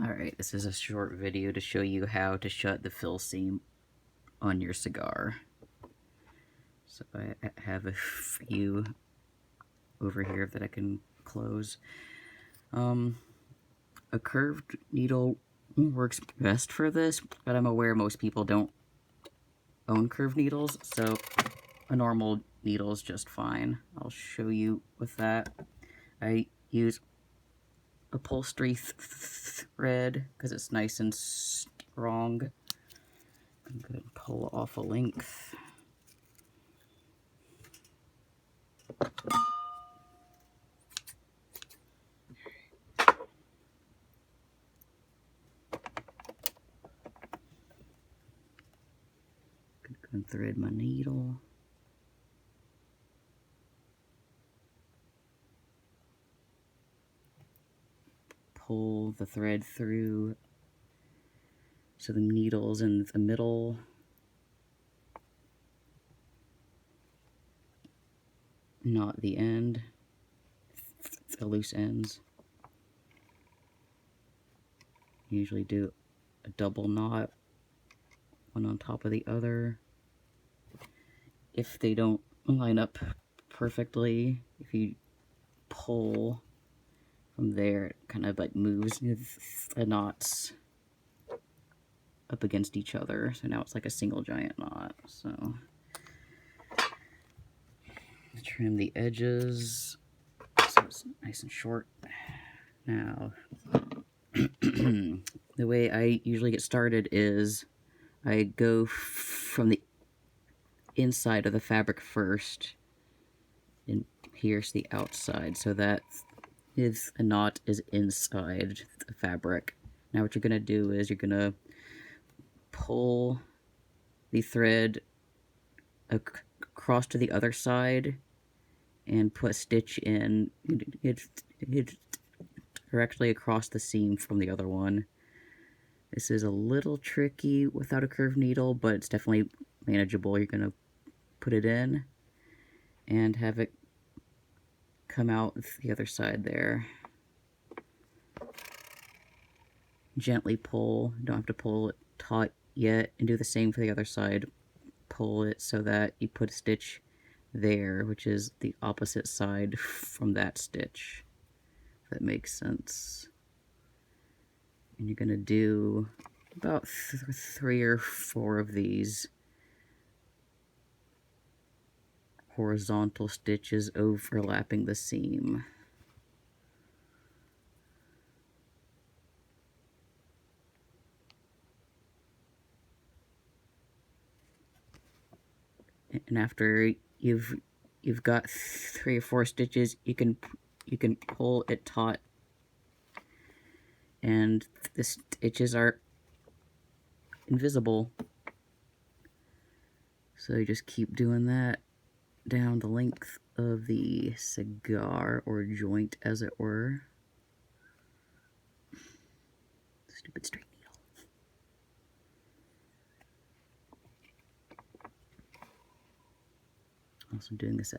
Alright, this is a short video to show you how to shut the fill seam on your cigar. So I have a few over here that I can close. A curved needle works best for this, but I'm aware most people don't own curved needles, so a normal needle is just fine. I'll show you with that. I use upholstery thread because it's nice and strong. I'm going to pull off a length. Go and thread my needle. Pull the thread through so the needle's in the middle. Not the end, the loose ends. Usually do a double knot, one on top of the other. If they don't line up perfectly, if you pull from there, it kind of like moves the knots up against each other. So now it's like a single giant knot. So trim the edges so it's nice and short. Now, the way I usually get started is I go from the inside of the fabric first and pierce the outside so that if a knot is inside the fabric. Now what you're going to do is you're going to pull the thread across to the other side and put a stitch in directly across the seam from the other one. This is a little tricky without a curved needle, but it's definitely manageable. You're going to put it in and have it come out the other side there. Gently pull. You don't have to pull it taut yet, and do the same for the other side. Pull it so that you put a stitch there, which is the opposite side from that stitch, if that makes sense. And you're going to do about 3 or 4 of these horizontal stitches overlapping the seam. And after you've got 3 or 4 stitches, you can pull it taut, and the stitches are invisible. So you just keep doing that down the length of the cigar, or joint as it were. Stupid straight needle. Also doing this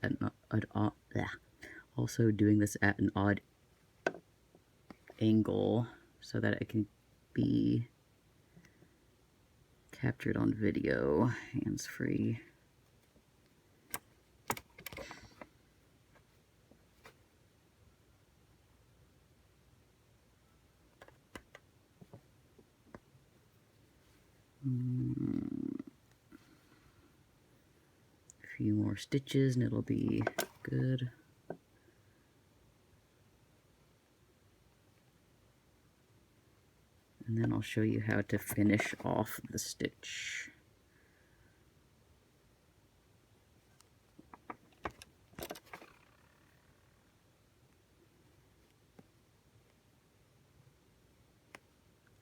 at an odd angle so that it can be captured on video, hands-free. A few more stitches and it'll be good. And then I'll show you how to finish off the stitch.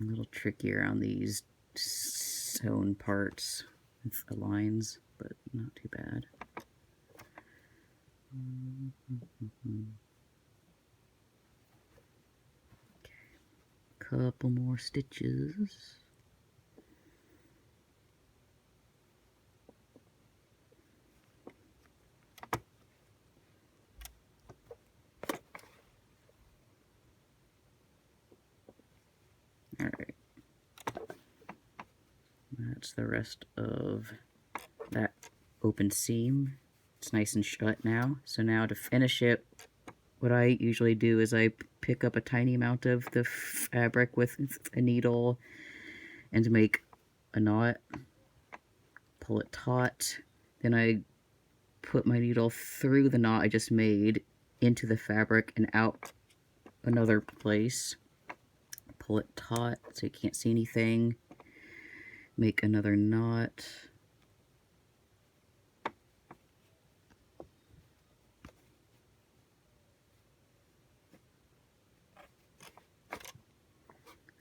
A little trickier on these sewn parts with the lines, but not too bad. Couple more stitches. Alright. That's the rest of that open seam. It's nice and shut now. So now to finish it, what I usually do is I pick up a tiny amount of the fabric with a needle and make a knot, pull it taut, then I put my needle through the knot I just made into the fabric and out another place, pull it taut so you can't see anything, make another knot,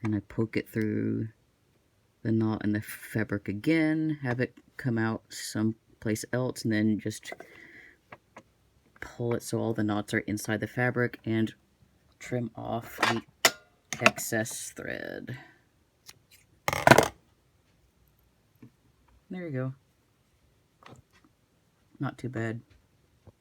and I poke it through the knot in the fabric again, have it come out someplace else, and then just pull it so all the knots are inside the fabric and trim off the excess thread. There you go. Not too bad.